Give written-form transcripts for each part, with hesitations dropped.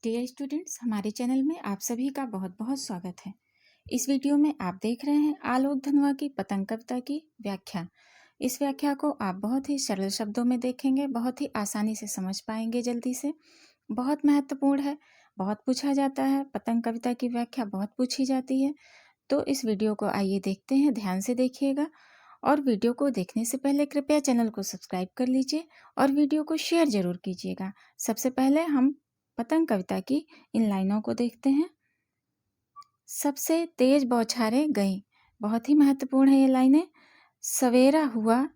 Dear students, हमारे channel में आप सभी का बहुत बहुत स्वागत है। इस वीडियो में आप देख रहे हैं आलोक धनवा की पतंग कविता की व्याख्या। इस व्याख्या को आप बहुत ही सरल शब्दों में देखेंगे, बहुत ही आसानी से समझ पाएंगे जल्दी से। बहुत महत्वपूर्ण है, बहुत पूछा जाता है, पतंग कविता की व्याख्या बहुत पूछी जाती है। तो इस वीडियो को आइए देखते हैं, ध्यान से देखिएगा। और वीडियो को देखने से पहले कृपया चैनल को सब्सक्राइब कर लीजिए और वीडियो को शेयर जरूर कीजिएगा। सबसे पहले हम पतंग कविता की इन लाइनों को देखते हैं। सबसे तेज बौछारें गई, बहुत ही महत्वपूर्ण है ये लाइनें। सवेरा हुआ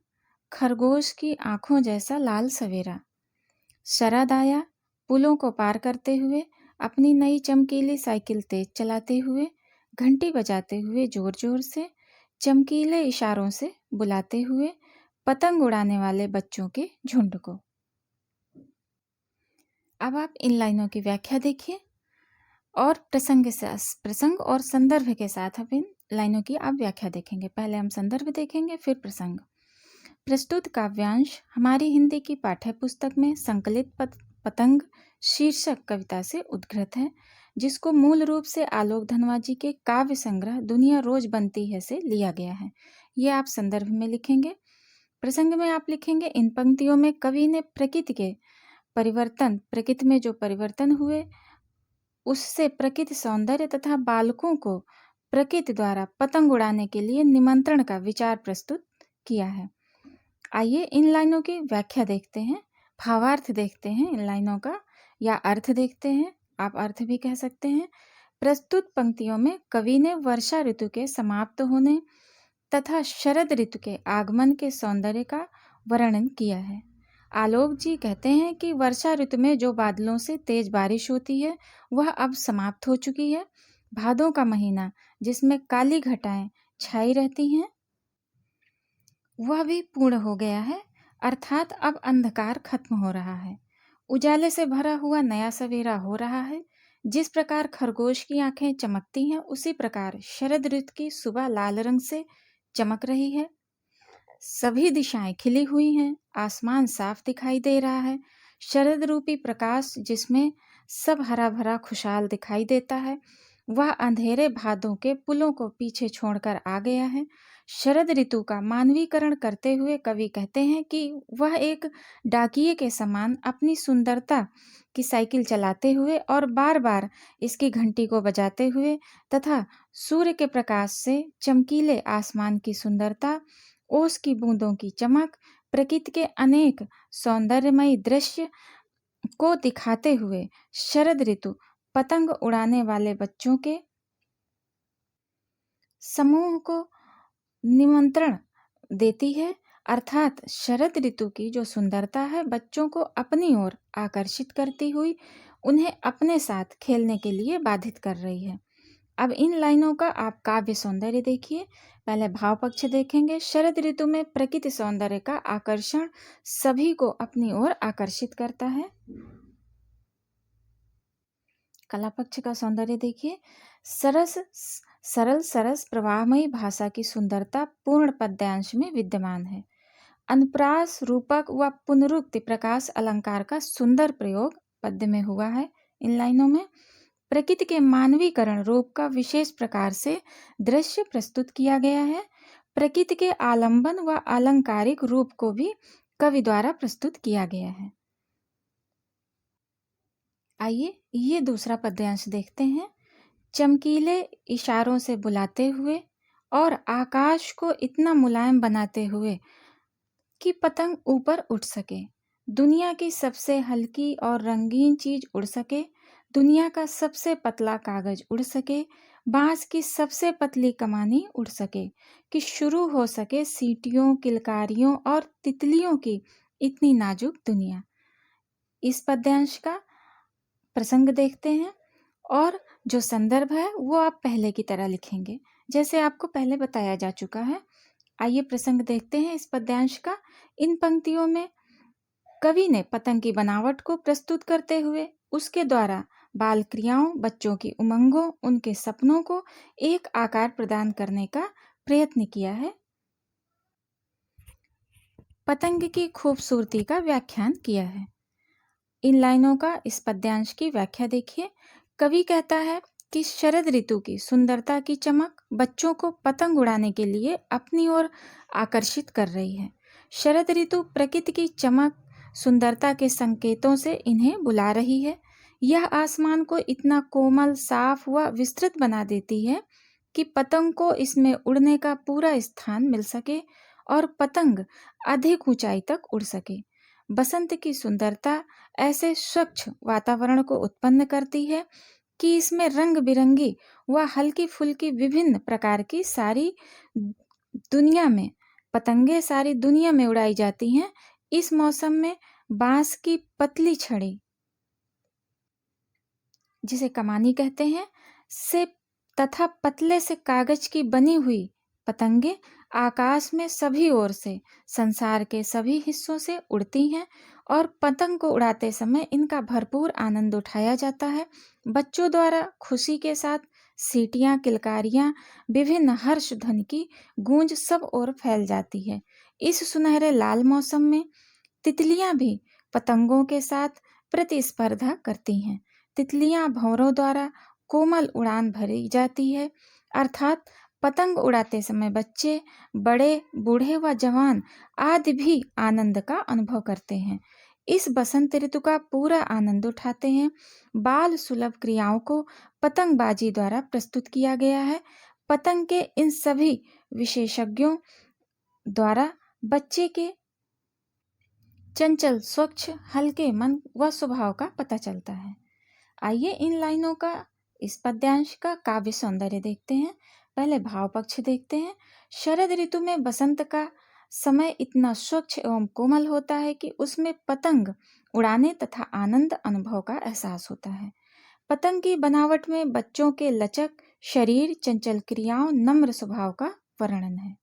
खरगोश की आंखों जैसा लाल सवेरा। शरद आया पुलों को पार करते हुए, अपनी नई चमकीली साइकिल तेज चलाते हुए, घंटी बजाते हुए जोर जोर से, चमकीले इशारों से बुलाते हुए, पतंग उड़ाने वाले बच्चों के झुंड को। अब आप इन लाइनों की व्याख्या देखिए और प्रसंग और संदर्भ के साथ अब इन लाइनों की आप व्याख्या देखेंगे। पहले हम संदर्भ देखेंगे, फिर प्रसंग। प्रस्तुत काव्यांश हमारी हिंदी की पाठ्य पुस्तक में संकलित पतंग शीर्षक कविता से उद्घृत है, जिसको मूल रूप से आलोक धनवा जी के काव्य संग्रह दुनिया रोज बनती है से लिया गया है। ये आप संदर्भ में लिखेंगे। प्रसंग में आप लिखेंगे, इन पंक्तियों में कवि ने प्रकृति में जो परिवर्तन हुए उससे प्रकृति सौंदर्य तथा बालकों को प्रकृति द्वारा पतंग उड़ाने के लिए निमंत्रण का विचार प्रस्तुत किया है। आइए इन लाइनों की व्याख्या देखते हैं, भावार्थ देखते हैं इन लाइनों का, या अर्थ देखते हैं, आप अर्थ भी कह सकते हैं। प्रस्तुत पंक्तियों में कवि ने वर्षा ऋतु के समाप्त होने तथा शरद ऋतु के आगमन के सौंदर्य का वर्णन किया है। आलोक जी कहते हैं कि वर्षा ऋतु में जो बादलों से तेज बारिश होती है वह अब समाप्त हो चुकी है। भादों का महीना जिसमें काली घटाएं छाई रहती हैं वह भी पूर्ण हो गया है, अर्थात अब अंधकार खत्म हो रहा है, उजाले से भरा हुआ नया सवेरा हो रहा है। जिस प्रकार खरगोश की आंखें चमकती हैं उसी प्रकार शरद ऋतु की सुबह लाल रंग से चमक रही है। सभी दिशाएं खिली हुई हैं, आसमान साफ दिखाई दे रहा है। शरद रूपी प्रकाश जिसमें सब हरा भरा खुशहाल दिखाई देता है वह अंधेरे भादों के पुलों को पीछे छोड़कर आ गया है। शरद ऋतु का मानवीकरण करते हुए कवि कहते हैं कि वह एक डाकिये के समान अपनी सुंदरता की साइकिल चलाते हुए और बार बार इसकी घंटी को बजाते हुए तथा सूर्य के प्रकाश से चमकीले आसमान की सुंदरता, ओस की बूंदों की चमक, प्रकृति के अनेक सौंदर्यमयी दृश्य को दिखाते हुए शरद ऋतु पतंग उड़ाने वाले बच्चों के समूह को निमंत्रण देती है, अर्थात शरद ऋतु की जो सुंदरता है बच्चों को अपनी ओर आकर्षित करती हुई उन्हें अपने साथ खेलने के लिए बाधित कर रही है। अब इन लाइनों का आप काव्य सौंदर्य देखिए। पहले भाव पक्ष देखेंगे। शरद ऋतु में प्रकृति सौंदर्य का आकर्षण सभी को अपनी ओर आकर्षित करता है। कला पक्ष का सौंदर्य देखिए। सरल सरस प्रवाहमयी भाषा की सुंदरता पूर्ण पद्यांश में विद्यमान है। अनुप्रास, रूपक व पुनरुक्ति प्रकाश अलंकार का सुंदर प्रयोग पद्य में हुआ है। इन लाइनों में प्रकृति के मानवीकरण रूप का विशेष प्रकार से दृश्य प्रस्तुत किया गया है। प्रकृति के आलंबन व अलंकारिक रूप को भी कवि द्वारा प्रस्तुत किया गया है। आइए ये दूसरा पद्यांश देखते हैं। चमकीले इशारों से बुलाते हुए और आकाश को इतना मुलायम बनाते हुए कि पतंग ऊपर उठ सके, दुनिया की सबसे हल्की और रंगीन चीज उड़ सके, दुनिया का सबसे पतला कागज उड़ सके, बांस की सबसे पतली कमानी उड़ सके, कि शुरू हो सके सीटियों, किलकारियों और तितलियों की इतनी नाजुक दुनिया। इस पद्यांश का प्रसंग देखते हैं और जो संदर्भ है वो आप पहले की तरह लिखेंगे जैसे आपको पहले बताया जा चुका है। आइए प्रसंग देखते हैं इस पद्यांश का। इन पंक्तियों में कवि ने पतंग की बनावट को प्रस्तुत करते हुए उसके द्वारा बाल क्रियाओं, बच्चों की उमंगों, उनके सपनों को एक आकार प्रदान करने का प्रयत्न किया है। पतंग की खूबसूरती का व्याख्यान किया है। इन लाइनों का इस पद्यांश की व्याख्या देखिए। कवि कहता है कि शरद ऋतु की सुंदरता की चमक बच्चों को पतंग उड़ाने के लिए अपनी ओर आकर्षित कर रही है। शरद ऋतु प्रकृति की चमक, सुंदरता के संकेतों से इन्हें बुला रही है। यह आसमान को इतना कोमल, साफ व विस्तृत बना देती है कि पतंग को इसमें उड़ने का पूरा स्थान मिल सके और पतंग अधिक ऊंचाई तक उड़ सके। बसंत की सुंदरता ऐसे स्वच्छ वातावरण को उत्पन्न करती है कि इसमें रंग बिरंगी व हल्की फुल्की विभिन्न प्रकार की सारी दुनिया में उड़ाई जाती हैं। इस मौसम में बांस की पतली छड़ी, जिसे कमानी कहते हैं, से तथा पतले से कागज की बनी हुई पतंगे आकाश में सभी ओर से संसार के सभी हिस्सों से उड़ती हैं और पतंग को उड़ाते समय इनका भरपूर आनंद उठाया जाता है। बच्चों द्वारा खुशी के साथ सीटियां, किलकारियां, विभिन्न हर्ष ध्वनि की गूंज सब ओर फैल जाती है। इस सुनहरे लाल मौसम में तितलियां भी पतंगों के साथ प्रतिस्पर्धा करती हैं। तितलियां भंवरों द्वारा कोमल उड़ान भरी जाती है, अर्थात पतंग उड़ाते समय बच्चे, बड़े, बूढ़े व जवान आदि भी आनंद का अनुभव करते हैं। इस बसंत ऋतु का पूरा आनंद उठाते हैं। बाल सुलभ क्रियाओं को पतंगबाजी द्वारा प्रस्तुत किया गया है। पतंग के इन सभी विशेषज्ञों द्वारा बच्चे के चंचल, स्वच्छ, हल्के मन व स्वभाव का पता चलता है। आइए इन लाइनों का, इस पद्यांश का काव्य सौंदर्य देखते हैं। पहले भाव पक्ष देखते हैं। शरद ऋतु में बसंत का समय इतना स्वच्छ एवं कोमल होता है कि उसमें पतंग उड़ाने तथा आनंद अनुभव का एहसास होता है। पतंग की बनावट में बच्चों के लचक शरीर, चंचल क्रियाओं, नम्र स्वभाव का वर्णन है।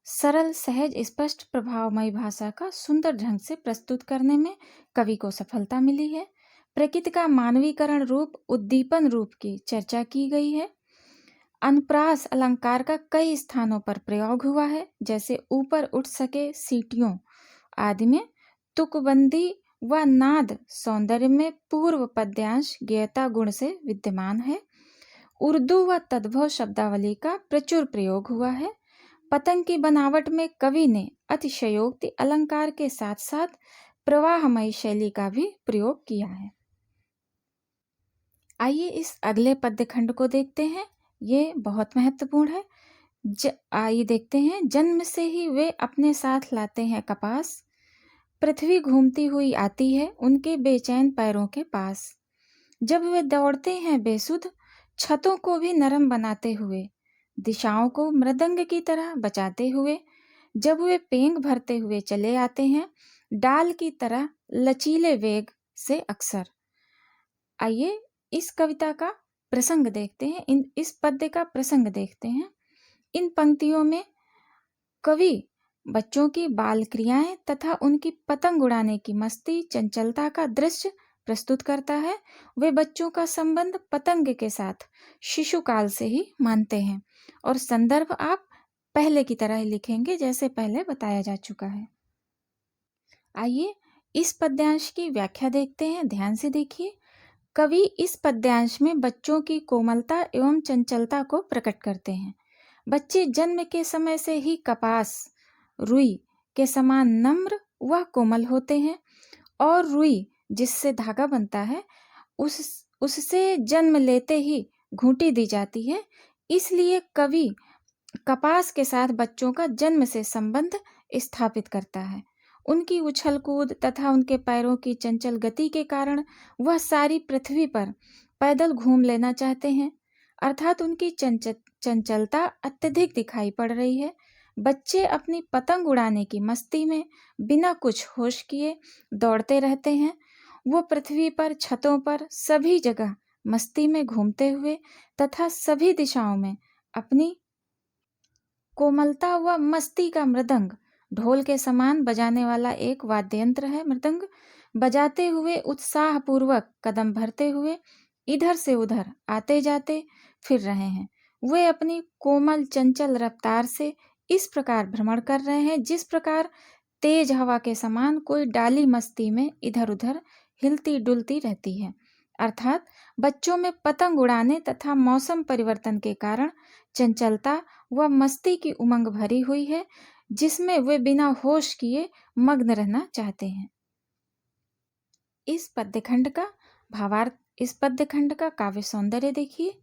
सरल, सहज, स्पष्ट, प्रभावमयी भाषा का सुंदर ढंग से प्रस्तुत करने में कवि को सफलता मिली है। प्रकृति का मानवीकरण रूप, उद्दीपन रूप की चर्चा की गई है। अनुप्रास अलंकार का कई स्थानों पर प्रयोग हुआ है, जैसे ऊपर उठ सके, सीटियों आदि में। तुकबंदी व नाद सौंदर्य में पूर्व पद्यांश गेयता गुण से विद्यमान है। उर्दू व तद्भव शब्दावली का प्रचुर प्रयोग हुआ है। पतंग की बनावट में कवि ने अतिशयोक्ति अलंकार के साथ साथ प्रवाहमयी शैली का भी प्रयोग किया है। आइए इस अगले पद्य खंड को देखते हैं, ये बहुत महत्वपूर्ण है। आइए देखते हैं। जन्म से ही वे अपने साथ लाते हैं कपास, पृथ्वी घूमती हुई आती है उनके बेचैन पैरों के पास। जब वे दौड़ते हैं बेसुध, छतों को भी नरम बनाते हुए, दिशाओं को मृदंग की तरह बचाते हुए, जब वे पेंग भरते हुए चले आते हैं डाल की तरह लचीले वेग से अक्सर। आइए इस कविता का प्रसंग देखते हैं, इस पद्य का प्रसंग देखते हैं। इन पंक्तियों में कवि बच्चों की बाल क्रियाएं तथा उनकी पतंग उड़ाने की मस्ती, चंचलता का दृश्य प्रस्तुत करता है। वे बच्चों का संबंध पतंग के साथ शिशुकाल से ही मानते हैं और संदर्भ आप पहले की तरह ही लिखेंगे जैसे पहले बताया जा चुका है। आइए इस पद्यांश की व्याख्या देखते हैं, ध्यान से देखिए। कवि इस पद्यांश में बच्चों की कोमलता एवं चंचलता को प्रकट करते हैं। बच्चे जन्म के समय से ही कपास, रुई के समान नम्र व कोमल होते हैं और रुई जिससे धागा बनता है उससे जन्म लेते ही घूंटी दी जाती है। इसलिए कवि कपास के साथ बच्चों का जन्म से संबंध स्थापित करता है। उनकी उछल कूद तथा उनके पैरों की चंचल गति के कारण वह सारी पृथ्वी पर पैदल घूम लेना चाहते हैं, अर्थात उनकी चंचलता अत्यधिक दिखाई पड़ रही है। बच्चे अपनी पतंग उड़ाने की मस्ती में बिना कुछ होश किए दौड़ते रहते हैं। वो पृथ्वी पर, छतों पर, सभी जगह मस्ती में घूमते हुए तथा सभी दिशाओं में अपनी कोमलता व मस्ती का मृदंग, ढोल के समान बजाने वाला एक वाद्य यंत्र है मृदंग, बजाते हुए उत्साहपूर्वक कदम भरते हुए इधर से उधर आते जाते फिर रहे हैं। वे अपनी कोमल चंचल रफ्तार से इस प्रकार भ्रमण कर रहे हैं जिस प्रकार तेज हवा के समान कोई डाली मस्ती में इधर उधर हिलती डुलती रहती है। अर्थात बच्चों में पतंग उड़ाने तथा मौसम परिवर्तन के कारण चंचलता व मस्ती की उमंग भरी हुई है, जिसमें वे बिना होश किए मग्न रहना चाहते हैं। इस पद्यखंड का भावार्थ, इस पद्यखंड का काव्य सौंदर्य देखिए।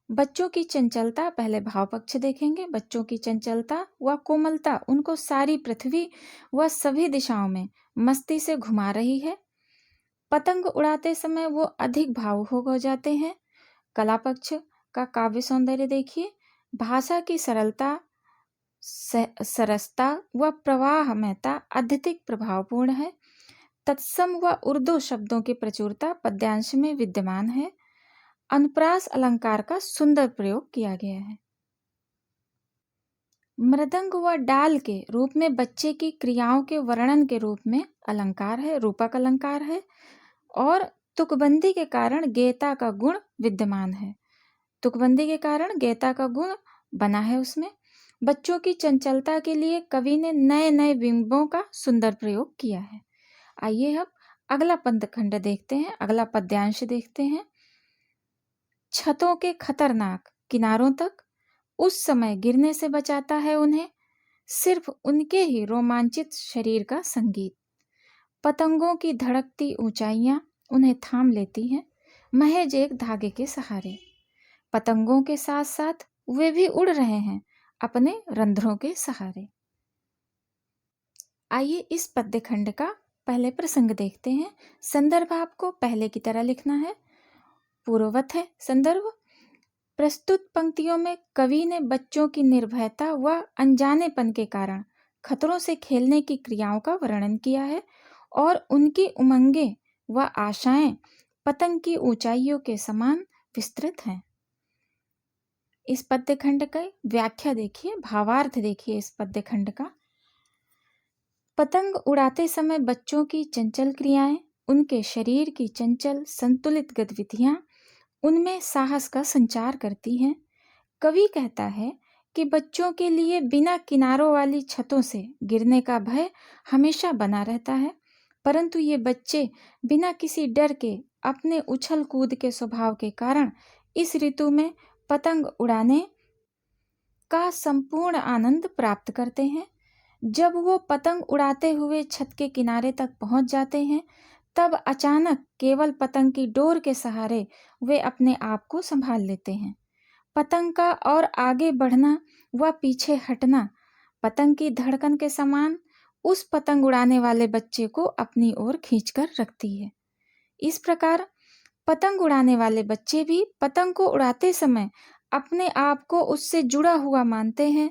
बच्चों की चंचलता, पहले भाव पक्ष देखेंगे। बच्चों की चंचलता व कोमलता उनको सारी पृथ्वी व सभी दिशाओं में मस्ती से घुमा रही है। पतंग उड़ाते समय वो अधिक भावुक हो जाते हैं। कला पक्ष का काव्य सौंदर्य देखिए। भाषा की सरलता, सरसता व प्रवाहमयता अत्यधिक प्रभावपूर्ण है। तत्सम व उर्दू शब्दों की प्रचुरता पद्यांश में विद्यमान है। अनुप्रास अलंकार का सुंदर प्रयोग किया गया है। मृदंग व डाल के रूप में बच्चे की क्रियाओं के वर्णन के रूप में अलंकार है, रूपक अलंकार है, और तुकबंदी के कारण गेयता का गुण विद्यमान है। तुकबंदी के कारण गेयता का गुण बना है उसमें। बच्चों की चंचलता के लिए कवि ने नए नए बिंबों का सुंदर प्रयोग किया है। आइए अब अगला पद्यखंड देखते हैं, अगला पद्यांश देखते हैं। छतों के खतरनाक किनारों तक उस समय गिरने से बचाता है उन्हें सिर्फ उनके ही रोमांचित शरीर का संगीत। पतंगों की धड़कती ऊंचाइयां उन्हें थाम लेती हैं महज एक धागे के सहारे। पतंगों के साथ साथ वे भी उड़ रहे हैं अपने रंध्रों के सहारे। आइए इस पद्यखंड का पहले प्रसंग देखते हैं। संदर्भ आपको पहले की तरह लिखना है, पूर्ववत है संदर्भ। प्रस्तुत पंक्तियों में कवि ने बच्चों की निर्भयता व अनजानेपन के कारण खतरों से खेलने की क्रियाओं का वर्णन किया है और उनकी उमंगें व आशाएं पतंग की ऊंचाइयों के समान विस्तृत हैं। इस पद्यखंड का व्याख्या देखिए, भावार्थ देखिए इस पद्यखंड का। पतंग उड़ाते समय बच्चों की चंचल क्रियाएं, उनके शरीर की चंचल संतुलित गतिविधियां उनमें साहस का संचार करती हैं। कवि कहता है कि बच्चों के लिए बिना किनारों वाली छतों से गिरने का भय हमेशा बना रहता है, परंतु ये बच्चे बिना किसी डर के अपने उछल कूद के स्वभाव के कारण इस ऋतु में पतंग उड़ाने का संपूर्ण आनंद प्राप्त करते हैं। जब वो पतंग उड़ाते हुए छत के किनारे तक पहुंच जाते हैं, तब अचानक केवल पतंग की डोर के सहारे वे अपने आप को संभाल लेते हैं। पतंग का और आगे बढ़ना व पीछे हटना पतंग की धड़कन के समान उस पतंग उड़ाने वाले बच्चे को अपनी ओर खींचकर रखती है। इस प्रकार पतंग उड़ाने वाले बच्चे भी पतंग को उड़ाते समय अपने आप को उससे जुड़ा हुआ मानते हैं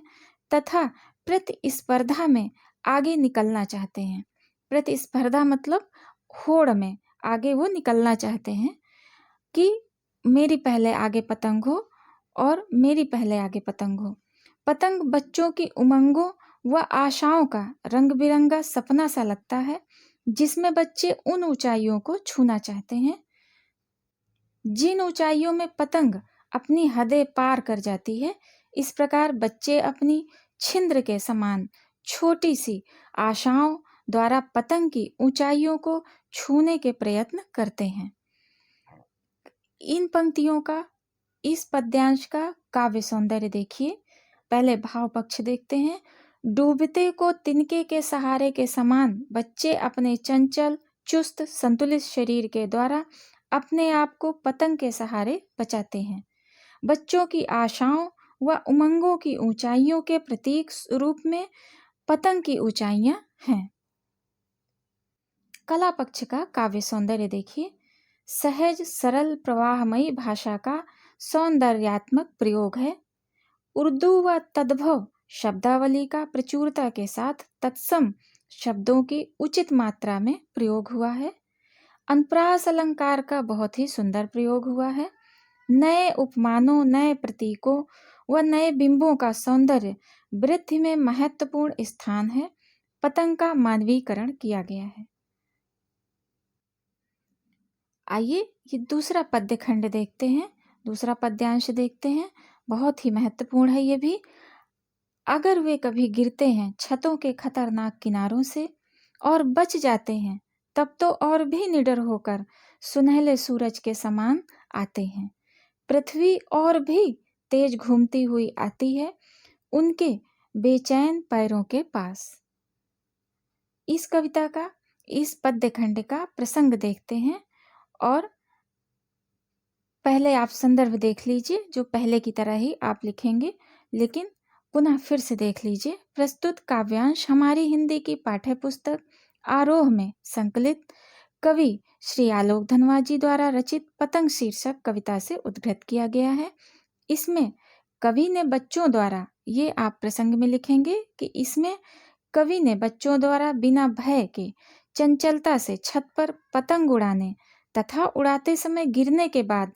तथा प्रतिस्पर्धा में आगे निकलना चाहते हैं। प्रतिस्पर्धा मतलब होड़ में आगे वो निकलना चाहते हैं कि मेरी पहले आगे पतंग हो और मेरी पहले आगे पतंग हो। पतंग बच्चों की उमंगों व आशाओं का रंग बिरंगा सपना सा लगता है, जिसमें बच्चे उन ऊंचाइयों को छूना चाहते हैं जिन ऊंचाइयों में पतंग अपनी हदें पार कर जाती है। इस प्रकार बच्चे अपनी छिंद्र के समान छोटी सी आशाओं द्वारा पतंग की ऊंचाइयों को छूने के प्रयत्न करते हैं। इन पंक्तियों का, इस पद्यांश का काव्य सौंदर्य देखिए। पहले भाव पक्ष देखते हैं। डूबते को तिनके के सहारे के समान बच्चे अपने चंचल चुस्त संतुलित शरीर के द्वारा अपने आप को पतंग के सहारे बचाते हैं। बच्चों की आशाओं व उमंगों की ऊंचाइयों के प्रतीक रूप में पतंग की ऊंचाइयां हैं। कला पक्ष का काव्य सौंदर्य देखिए। सहज सरल प्रवाहमयी भाषा का सौंदर्यात्मक प्रयोग है। उर्दू व तद्भव शब्दावली का प्रचुरता के साथ तत्सम शब्दों की उचित मात्रा में प्रयोग हुआ है। अनुप्रास अलंकार का बहुत ही सुंदर प्रयोग हुआ है। नए उपमानों, नए प्रतीकों व नए बिंबों का सौंदर्य वृद्धि में महत्वपूर्ण स्थान है। पतंग का मानवीकरण किया गया है। आइए ये दूसरा पद्यखंड देखते हैं, दूसरा पद्यांश देखते हैं। बहुत ही महत्वपूर्ण है ये भी। अगर वे कभी गिरते हैं छतों के खतरनाक किनारों से और बच जाते हैं, तब तो और भी निडर होकर सुनहले सूरज के समान आते हैं। पृथ्वी और भी तेज घूमती हुई आती है उनके बेचैन पैरों के पास। इस कविता का, इस पद्य खंड का प्रसंग देखते हैं और पहले आप संदर्भ देख लीजिए, जो पहले की तरह ही आप लिखेंगे, लेकिन पुनः फिर से देख लीजिए। प्रस्तुत काव्यांश हमारी हिंदी की पाठ्य पुस्तक आरोह में संकलित कवि श्री आलोक धनवा जी द्वारा रचित पतंग शीर्षक कविता से उद्धृत किया गया है। इसमें कवि ने बच्चों द्वारा, ये आप प्रसंग में लिखेंगे कि इसमें कवि ने बच्चों द्वारा बिना भय के चंचलता से छत पर पतंग उड़ाने तथा उड़ाते समय गिरने के बाद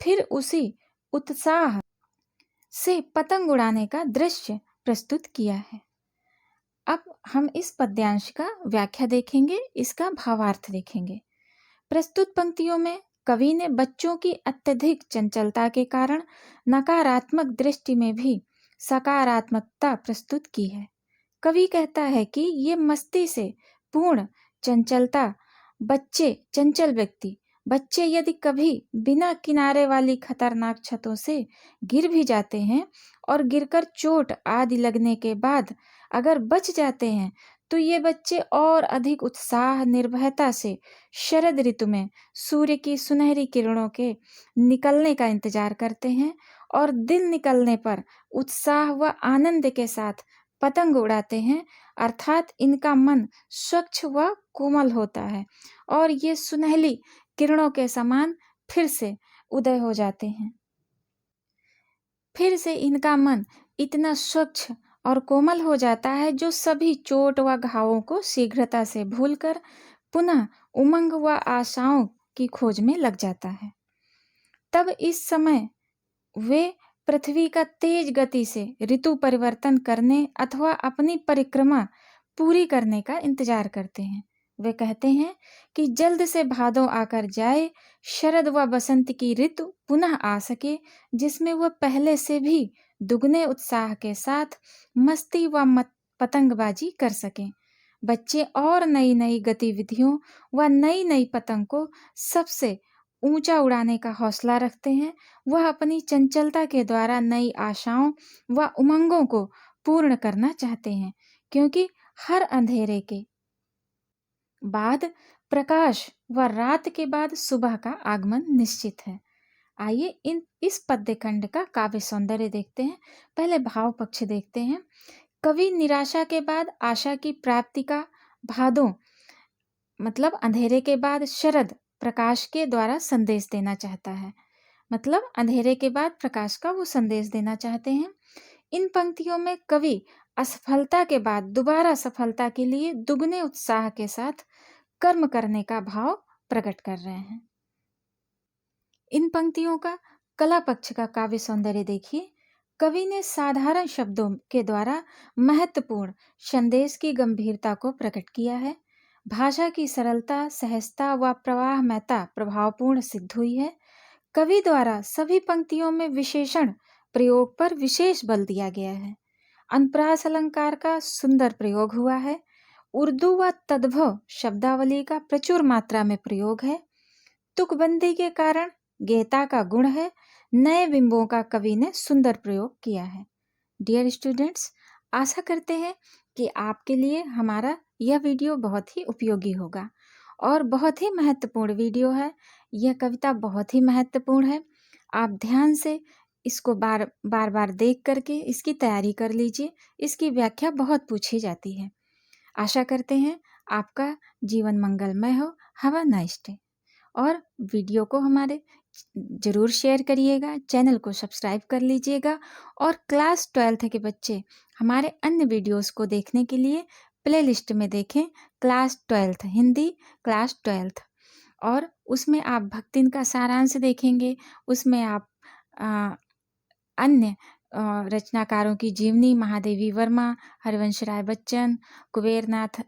फिर उसी उत्साह से पतंग उड़ाने का दृश्य प्रस्तुत किया है। अब हम इस पद्यांश का व्याख्या देखेंगे, इसका भावार्थ देखेंगे। प्रस्तुत पंक्तियों में कवि ने बच्चों की अत्यधिक चंचलता के कारण नकारात्मक दृष्टि में भी सकारात्मकता प्रस्तुत की है। कवि कहता है कि ये मस्ती से पूर्ण चंचलता चंचल बच्चे यदि कभी बिना किनारे वाली खतरनाक छतों से गिर भी जाते हैं और गिरकर चोट आदि लगने के बाद अगर बच जाते हैं, तो ये बच्चे और अधिक उत्साह निर्भयता से शरद ऋतु में सूर्य की सुनहरी किरणों के निकलने का इंतजार करते हैं और दिन निकलने पर उत्साह व आनंद के साथ पतंग उड़ाते हैं। अर्थात इनका मन स्वच्छ व कोमल होता है और ये सुनहली किरणों के समान फिर से उदय हो जाते हैं। फिर से इनका मन इतना स्वच्छ और कोमल हो जाता है जो सभी चोट व घावों को शीघ्रता से भूलकर पुनः उमंग व आशाओं की खोज में लग जाता है। तब इस समय वे पृथ्वी का तेज गति से ऋतु परिवर्तन करने अथवा अपनी परिक्रमा पूरी करने का इंतजार करते हैं। वे कहते हैं कि जल्द से भादों आकर जाए, शरद व बसंत की ऋतु पुनः आ सके, जिसमें वह पहले से भी दुगने उत्साह के साथ मस्ती व पतंगबाजी कर सकें। बच्चे और नई नई गतिविधियों व नई नई पतंग को सबसे ऊंचा उड़ाने का हौसला रखते हैं। वह अपनी चंचलता के द्वारा नई आशाओं व उमंगों को पूर्ण करना चाहते हैं, क्योंकि हर अंधेरे के बाद प्रकाश व रात के बाद सुबह का आगमन निश्चित है। आइए इस पद्य खंड का काव्य सौंदर्य देखते हैं। पहले भाव पक्ष देखते हैं। कवि निराशा के बाद आशा की प्राप्ति का भादों मतलब अंधेरे के बाद शरद प्रकाश के द्वारा संदेश देना चाहता है। मतलब अंधेरे के बाद प्रकाश का वो संदेश देना चाहते हैं। इन पंक्तियों में कवि असफलता के बाद दोबारा सफलता के लिए दुगने उत्साह के साथ कर्म करने का भाव प्रकट कर रहे हैं। इन पंक्तियों का कला पक्ष का काव्य सौंदर्य देखिए। कवि ने साधारण शब्दों के द्वारा महत्वपूर्ण संदेश की गंभीरता को प्रकट किया है। भाषा की सरलता, सहजता व प्रवाहमयता प्रभावपूर्ण सिद्ध हुई है। कवि द्वारा सभी पंक्तियों में विशेषण प्रयोग पर विशेष बल दिया गया है। अनुप्रास अलंकार का सुंदर प्रयोग हुआ है। उर्दू व तद्भव शब्दावली का प्रचुर मात्रा में प्रयोग है। तुकबंदी के कारण गेयता का गुण है। नए बिंबों का कवि ने सुंदर प्रयोग किया है। डियर स्टूडेंट्स, आशा करते हैं कि आपके लिए हमारा यह वीडियो बहुत ही उपयोगी होगा और बहुत ही महत्वपूर्ण वीडियो है। यह कविता बहुत ही महत्वपूर्ण है। आप ध्यान से इसको बार बार देख करके इसकी तैयारी कर लीजिए। इसकी व्याख्या बहुत पूछी जाती है। आशा करते हैं आपका जीवन मंगलमय हो। Have a nice day. और वीडियो को हमारे ज़रूर शेयर करिएगा, चैनल को सब्सक्राइब कर लीजिएगा और क्लास 12th के बच्चे हमारे अन्य वीडियोस को देखने के लिए प्लेलिस्ट में देखें class 12th Hindi class 12th, और उसमें आप भक्तिन का सारांश देखेंगे। उसमें आप अन्य रचनाकारों की जीवनी, महादेवी वर्मा, हरिवंश राय बच्चन, कुबेरनाथ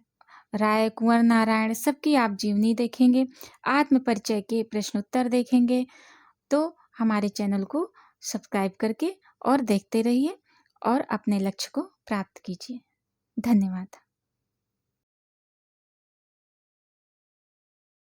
राय, कुंवर नारायण, सबकी आप जीवनी देखेंगे। आत्म परिचय के प्रश्नोत्तर देखेंगे। तो हमारे चैनल को सब्सक्राइब करके और देखते रहिए और अपने लक्ष्य को प्राप्त कीजिए। धन्यवाद।